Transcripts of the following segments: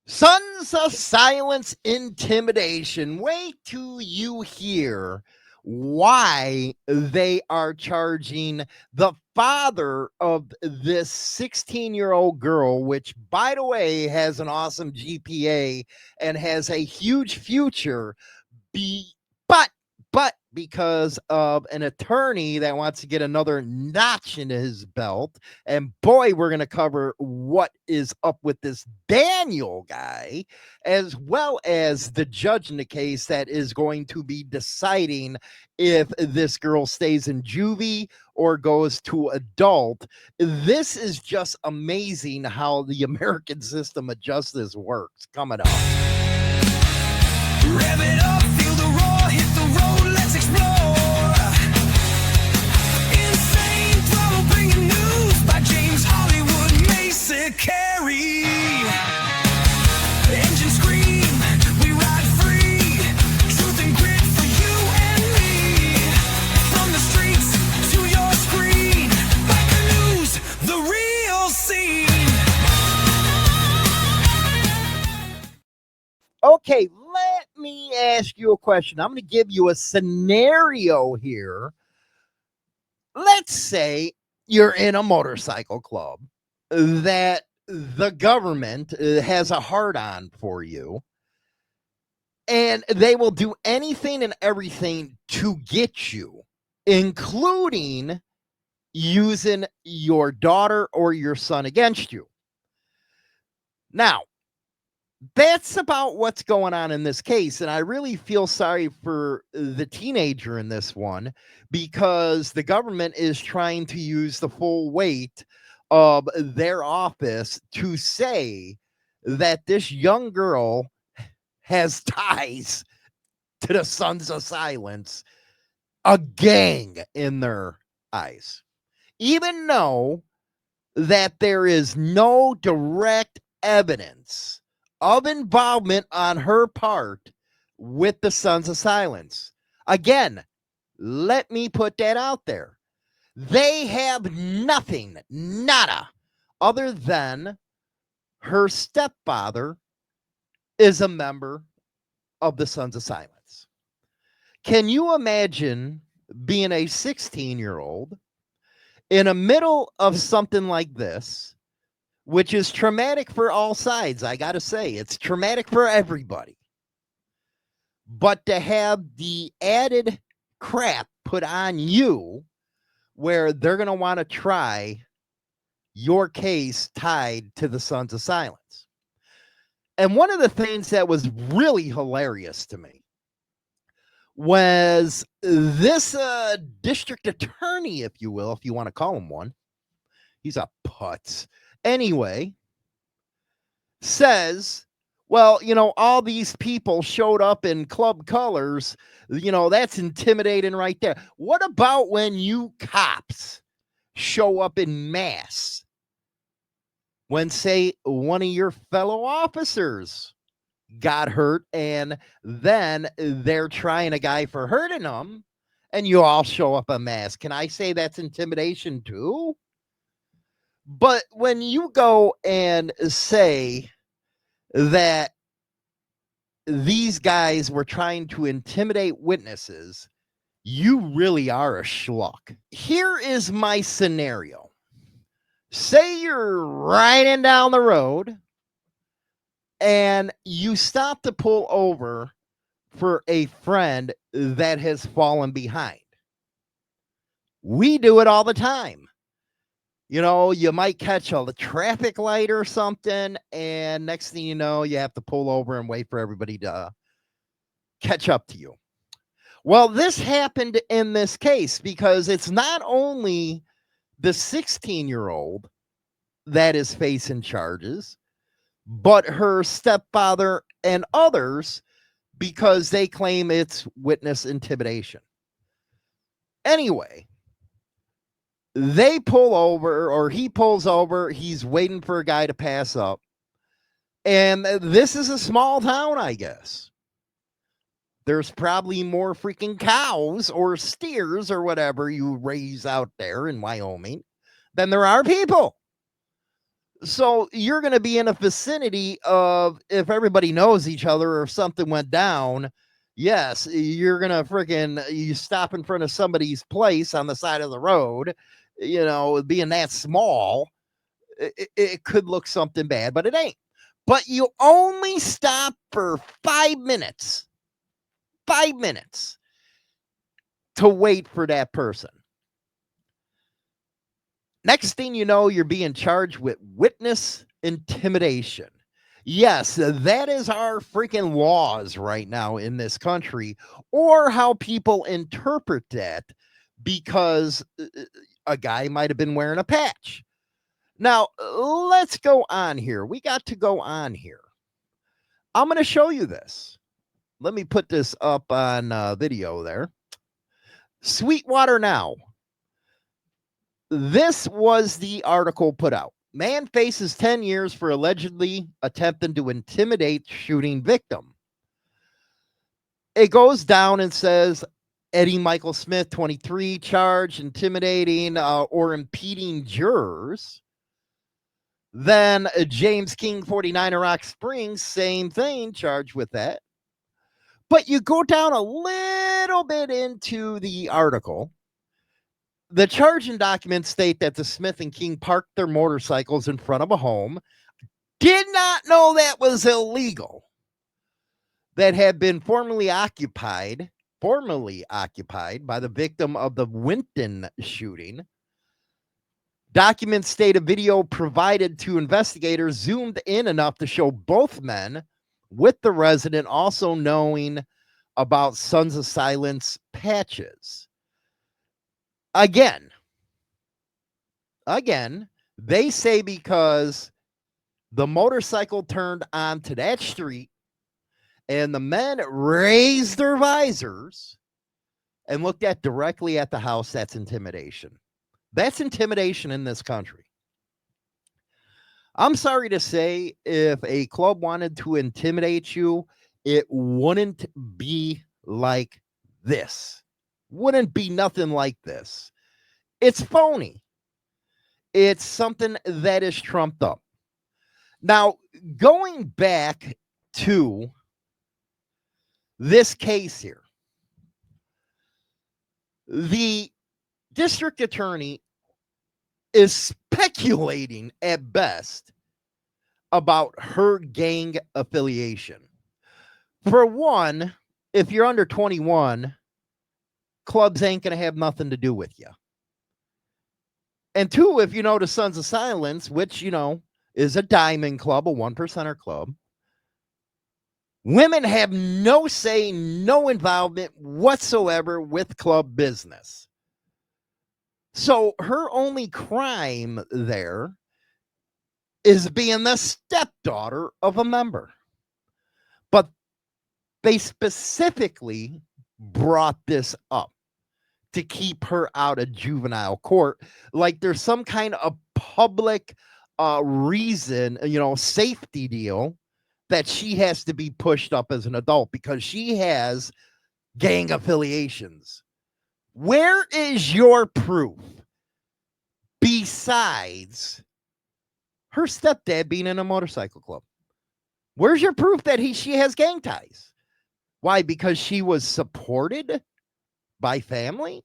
Sons of Silence Intimidation. Wait till you hear why they are charging the father of this 16-year-old girl, which, by the way, has an awesome GPA and has a huge future, be but because of an attorney that wants to get another notch in his belt. And boy, we're going to cover what is up with this Daniel guy, as well as the judge in the case that is going to be deciding if this girl stays in juvie or goes to adult. This is just amazing how the American system of justice works. Coming up. Rev it up, feel the roar, hit the road, let's explore. Insane Throttle bringing news by James Hollywood Mason Carey. Engine scream, we ride free. Truth and grit for you and me. From the streets to your screen. Back the news, the real scene. Okay, let me ask you a question. I'm going to give you a scenario here. Let's say you're in a motorcycle club that the government has a hard on for you, and they will do anything and everything to get you, including using your daughter or your son against you. Now, that's about what's going on in this case. And I really feel sorry for the teenager in this one, because the government is trying to use the full weight of their office to say that this young girl has ties to the Sons of Silence, a gang in their eyes, even though that there is no direct evidence of involvement on her part with the Sons of Silence. Again, let me put that out there. They have nothing, nada, other than her stepfather is a member of the Sons of Silence. Can you imagine being a 16-year-old in the middle of something like this, which is traumatic for all sides? I got to say, it's traumatic for everybody. But to have the added crap put on you where they're going to want to try your case tied to the Sons of Silence. And one of the things that was really hilarious to me was this district attorney, if you will, if you want to call him one. He's a putz. Anyway, says, well, all these people showed up in club colors. That's intimidating right there. What about when you cops show up in mass? When, say, one of your fellow officers got hurt and then they're trying a guy for hurting them and you all show up en masse. Can I say that's intimidation too? But when you go and say that these guys were trying to intimidate witnesses, you really are a schluck. Here is my scenario. Say you're riding down the road and you stop to pull over for a friend that has fallen behind. We do it all the time. You might catch a traffic light or something, and next thing you know, you have to pull over and wait for everybody to catch up to you. Well, this happened in this case because it's not only the 16-year-old that is facing charges, but her stepfather and others, because they claim it's witness intimidation. Anyway, they pull over, or he pulls over. He's waiting for a guy to pass up. And this is a small town, I guess. There's probably more freaking cows or steers or whatever you raise out there in Wyoming than there are people. So you're going to be in a vicinity of, if everybody knows each other or if something went down, yes, you're going to you stop in front of somebody's place on the side of the road, being that small, it could look something bad, but it ain't. But you only stop for 5 minutes, 5 minutes to wait for that person. Next thing you know, you're being charged with witness intimidation. Yes, that is our freaking laws right now in this country, or how people interpret that, because a guy might have been wearing a patch. Now, let's go on here. We got to go on here. I'm going to show you this. Let me put this up on video there. Sweetwater now. This was the article put out. Man faces 10 years for allegedly attempting to intimidate shooting victim. It goes down and says Eddie Michael Smith, 23, charged intimidating or impeding jurors. Then James King, 49, of Rock Springs, same thing, charged with that. But you go down a little bit into the article. The charging documents state that the Smith and King parked their motorcycles in front of a home, did not know that was illegal, that had been formerly occupied by the victim of the Winton shooting. Documents state a video provided to investigators zoomed in enough to show both men with the resident also knowing about Sons of Silence patches. Again, they say because the motorcycle turned onto that street and the men raised their visors and looked directly at the house, that's intimidation. That's intimidation in this country. I'm sorry to say, if a club wanted to intimidate you, it wouldn't be like this. Wouldn't be nothing like this. It's phony. It's something that is trumped up. Now, going back to this case here, the district attorney is speculating at best about her gang affiliation. For one, if you're under 21, clubs ain't going to have nothing to do with you. And two, if you know the Sons of Silence, which, is a diamond club, a 1%er club, women have no say, no involvement whatsoever with club business. So her only crime there is being the stepdaughter of a member. But they specifically brought this up to keep her out of juvenile court. Like there's some kind of public reason, safety deal that she has to be pushed up as an adult because she has gang affiliations. Where is your proof besides her stepdad being in a motorcycle club? Where's your proof that she has gang ties? Why? Because she was supported by family?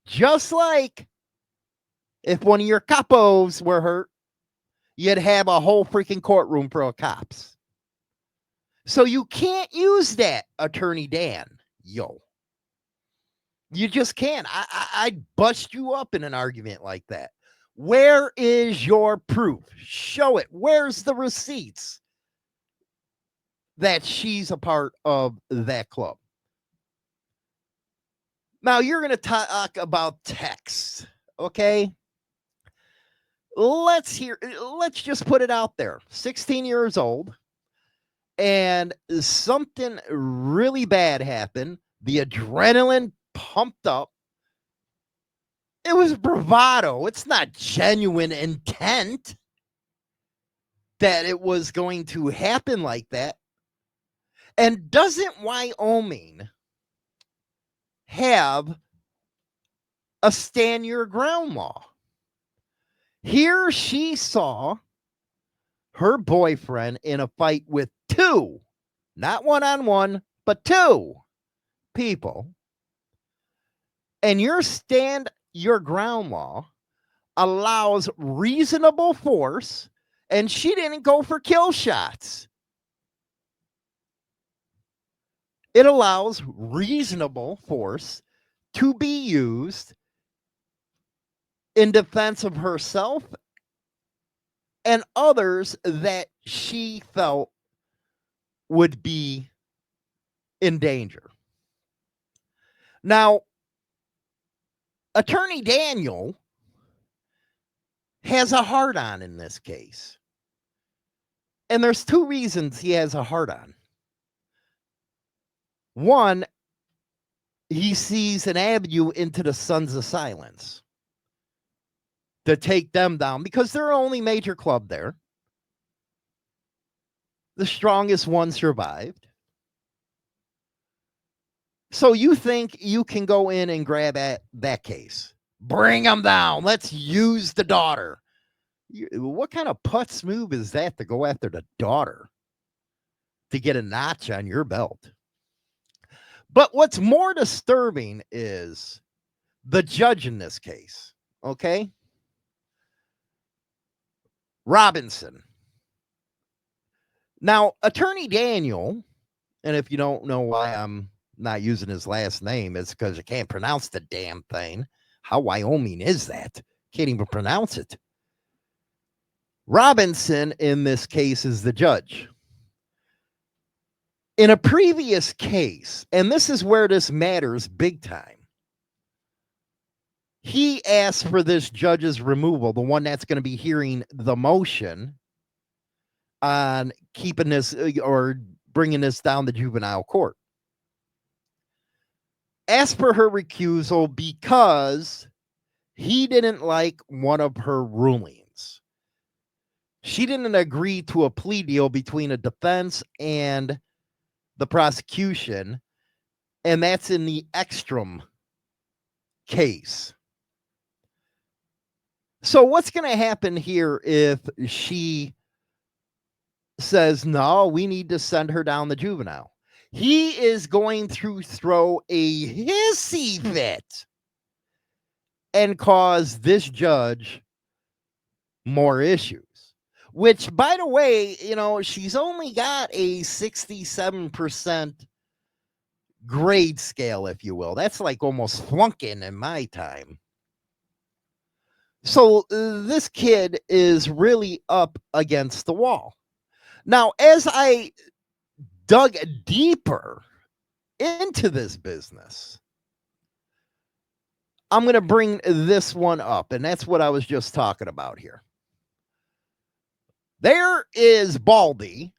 Just like if one of your capos were hurt, you'd have a whole freaking courtroom full of cops. So you can't use that, Attorney Dan. Yo. You just can't. I'd bust you up in an argument like that. Where is your proof? Show it. Where's the receipts that she's a part of that club? Now, you're going to talk about texts, okay? Let's just put it out there. 16 years old, and something really bad happened. The adrenaline pumped up. It was bravado. It's not genuine intent that it was going to happen like that. And doesn't Wyoming have a stand your ground law? Here she saw her boyfriend in a fight with two, not one-on-one, but two people. And your ground law allows reasonable force, and she didn't go for kill shots. It allows reasonable force to be used in defense of herself and others that she felt would be in danger. Now, Attorney Daniel has a hard-on in this case. And there's two reasons he has a hard-on. One, he sees an avenue into the Sons of Silence to take them down because they're the only major club there. The strongest one survived. So you think you can go in and grab at that case? Bring them down. Let's use the daughter. What kind of putz move is that to go after the daughter to get a notch on your belt? But what's more disturbing is the judge in this case, okay? Robinson. Now, Attorney Daniel, and if you don't know why I'm not using his last name, it's because I can't pronounce the damn thing. How Wyoming is that? Can't even pronounce it. Robinson, in this case, is the judge. In a previous case, and this is where this matters big time, he asked for this judge's removal, the one that's going to be hearing the motion on keeping this or bringing this down to juvenile court. Asked for her recusal because he didn't like one of her rulings. She didn't agree to a plea deal between a defense and the prosecution, and that's in the Ekstrom case. So what's going to happen here if she says, no, we need to send her down the juvenile? He is going to throw a hissy fit and cause this judge more issues. Which, by the way, she's only got a 67% grade scale, if you will. That's like almost flunking in my time. So this kid is really up against the wall. Now, as I dug deeper into this business, I'm going to bring this one up, and that's what I was just talking about here. There is Baldy,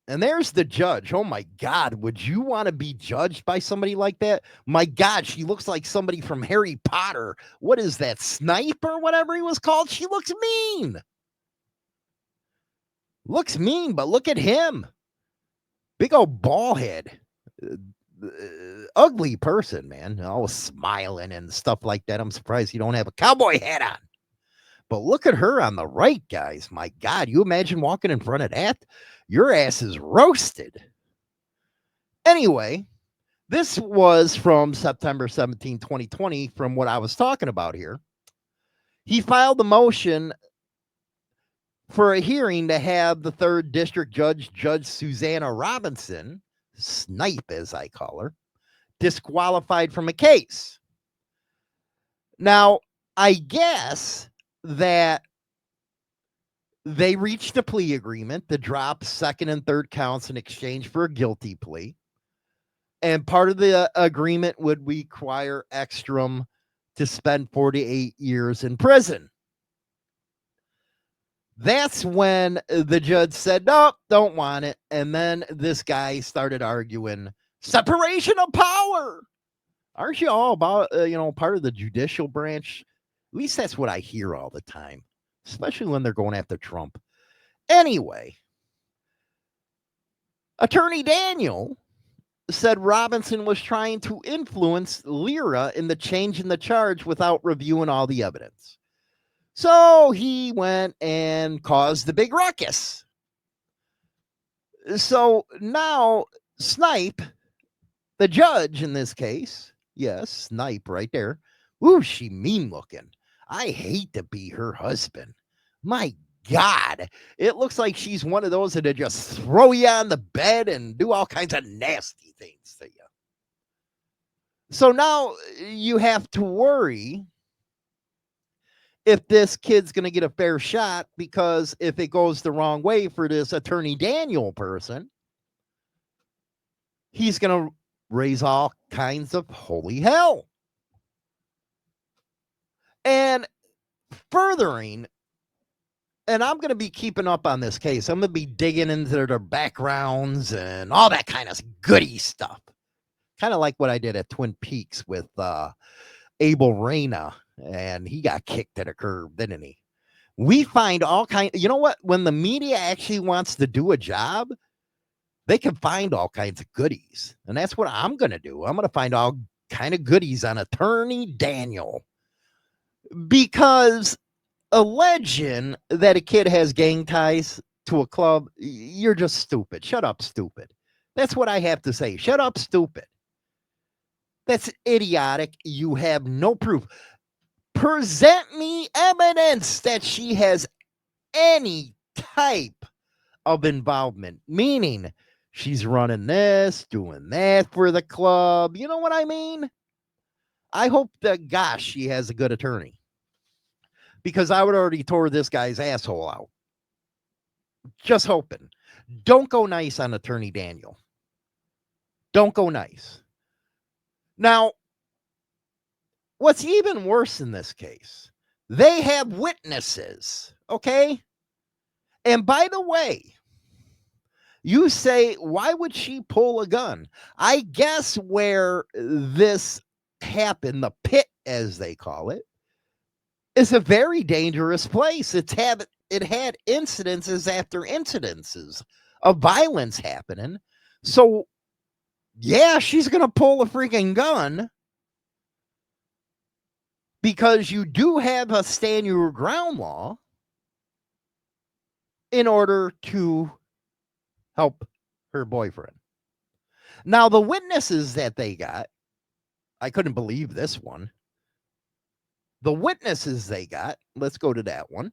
and there's the judge. Oh, my God. Would you want to be judged by somebody like that? My God, she looks like somebody from Harry Potter. What is that, Snipe or whatever he was called? She looks mean. Looks mean, but look at him. Big old ball head. Ugly person, man. Always smiling and stuff like that. I'm surprised you don't have a cowboy hat on. But look at her on the right, guys. My God, you imagine walking in front of that? Your ass is roasted. Anyway, this was from September 17, 2020, from what I was talking about here. He filed the motion for a hearing to have the 3rd District Judge, Judge Susanna Robinson, Snipe as I call her, disqualified from a case. Now, I guess that they reached a plea agreement to drop 2nd and 3rd counts in exchange for a guilty plea. And part of the agreement would require Ekstrom to spend 48 years in prison. That's when the judge said, nope, don't want it. And then this guy started arguing separation of power. Aren't you all about, part of the judicial branch? At least that's what I hear all the time, especially when they're going after Trump. Anyway, Attorney Daniel said Robinson was trying to influence Lyra in the change in the charge without reviewing all the evidence. So he went and caused the big ruckus. So now Snipe, the judge in this case, yes, Snipe right there. Ooh, she mean looking. I hate to be her husband. My God, it looks like she's one of those that just throw you on the bed and do all kinds of nasty things to you. So now you have to worry if this kid's going to get a fair shot, because if it goes the wrong way for this Attorney Daniel person, he's going to raise all kinds of holy hell. And furthering, and I'm going to be keeping up on this case. I'm going to be digging into their backgrounds and all that kind of goody stuff. Kind of like what I did at Twin Peaks with Abel Reyna, and he got kicked to the curb, didn't he? We find all kinds. You know what? When the media actually wants to do a job, they can find all kinds of goodies, and that's what I'm going to do. I'm going to find all kind of goodies on Attorney Daniel, because alleging that a kid has gang ties to a club, you're just stupid. Shut up, stupid. That's what I have to say. Shut up, stupid. That's idiotic. You have no proof. Present me evidence that she has any type of involvement, meaning she's running this, doing that for the club. You know what I mean? I hope that, gosh, she has a good attorney, because I would already tore this guy's asshole out. Just hoping. Don't go nice on Attorney Daniel. Don't go nice. Now, what's even worse in this case, they have witnesses, okay? And by the way, you say, why would she pull a gun? I guess where this happened, the pit, as they call it, is a very dangerous place. It had incidences after incidences of violence happening. So, yeah, she's going to pull a freaking gun, because you do have a stand your ground law in order to help her boyfriend. Now, the witnesses that they got, I couldn't believe this one. The witnesses they got, let's go to that one.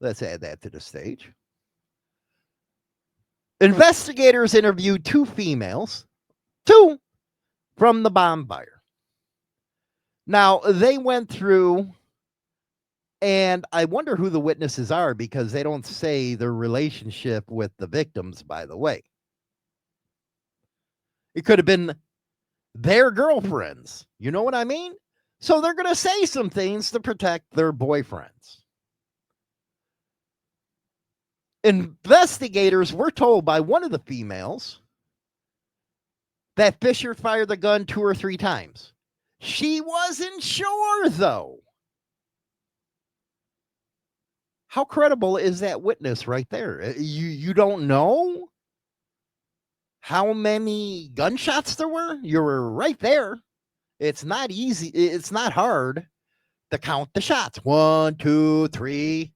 Let's add that to the stage. Investigators interviewed two females, two from the bonfire. Now, they went through, and I wonder who the witnesses are, because they don't say their relationship with the victims, by the way. It could have been their girlfriends. You know what I mean? So they're going to say some things to protect their boyfriends. Investigators were told by one of the females that Fisher fired the gun 2 or 3 times. She wasn't sure, though. How credible is that witness right there? You don't know how many gunshots there were? You were right there. It's not easy. It's not hard to count the shots. 1, 2, 3.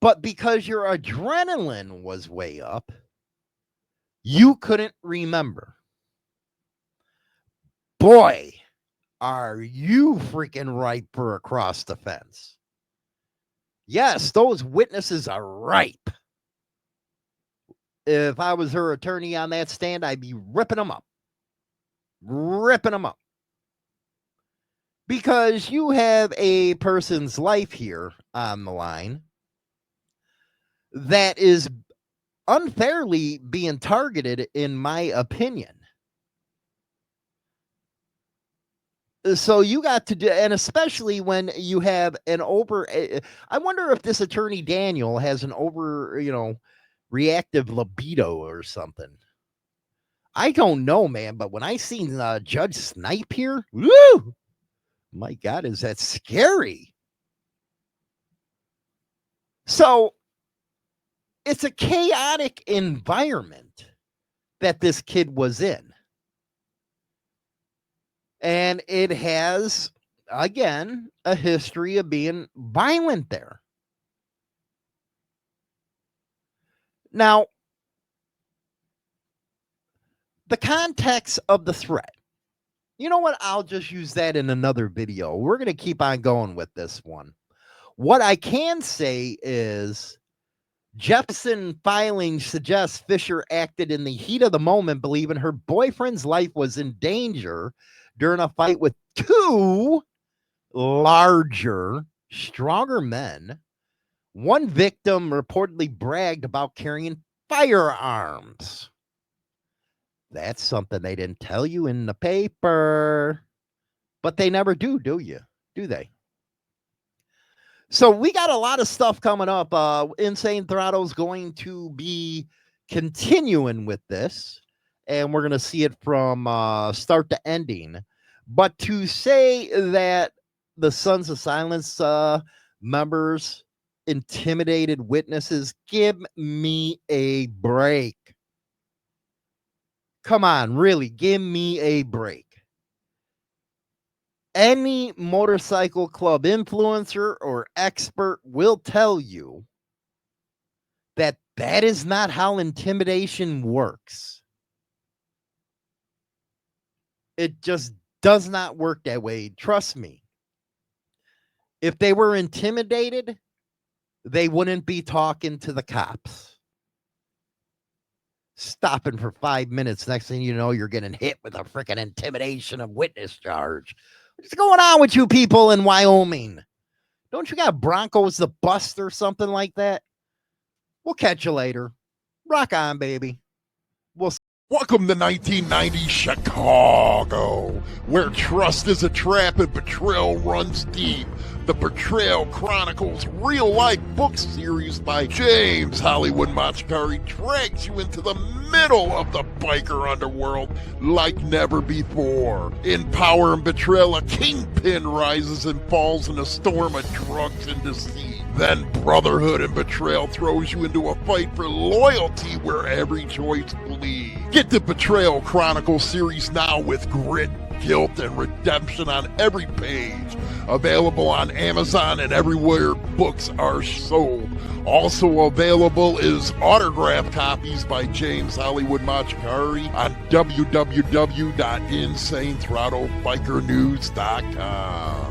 But because your adrenaline was way up, you couldn't remember. Boy, are you freaking ripe for a cross defense. Yes, those witnesses are ripe. If I was her attorney on that stand, I'd be ripping them up. Ripping them up. Because you have a person's life here on the line that is unfairly being targeted, in my opinion. So you got to do, and especially when you have an I wonder if this Attorney Daniel has an reactive libido or something. I don't know, man, but when I seen Judge Snipe here, woo, my God, is that scary? So it's a chaotic environment that this kid was in. And it has again, a history of being violent there. Now, the context of the threat. You know what? I'll just use that in another video. We're going to keep on going with this one. What I can say is Jepson filings suggests Fisher acted in the heat of the moment, believing her boyfriend's life was in danger during a fight with two larger, stronger men. One victim reportedly bragged about carrying firearms. That's something they didn't tell you in the paper. But they never do you? Do they? So we got a lot of stuff coming up. Insane Throttle's going to be continuing with this, and we're going to see it from start to ending. But to say that the Sons of Silence members intimidated witnesses, give me a break. Come on, really, give me a break. Any motorcycle club influencer or expert will tell you that that is not how intimidation works. It just does not work that way. Trust me. If they were intimidated, they wouldn't be talking to the cops. Stopping for 5 minutes. Next thing you know, you're getting hit with a freaking intimidation of witness charge. What's going on with you people in Wyoming? Don't you got Broncos the bust or something like that? We'll catch you later. Rock on, baby. We'll see. Welcome to 1990 Chicago, where trust is a trap and betrayal runs deep. The Betrayal Chronicles real-life book series by James Hollywood Machikari drags you into the middle of the biker underworld like never before. In Power and Betrayal, a kingpin rises and falls in a storm of drugs and deceit. Then Brotherhood and Betrayal throws you into a fight for loyalty where every choice bleeds. Get the Betrayal Chronicles series now with grit, guilt, and redemption on every page. Available on Amazon and everywhere books are sold. Also available is autographed copies by James Hollywood Machikari on www.insanethrottlebikernews.com.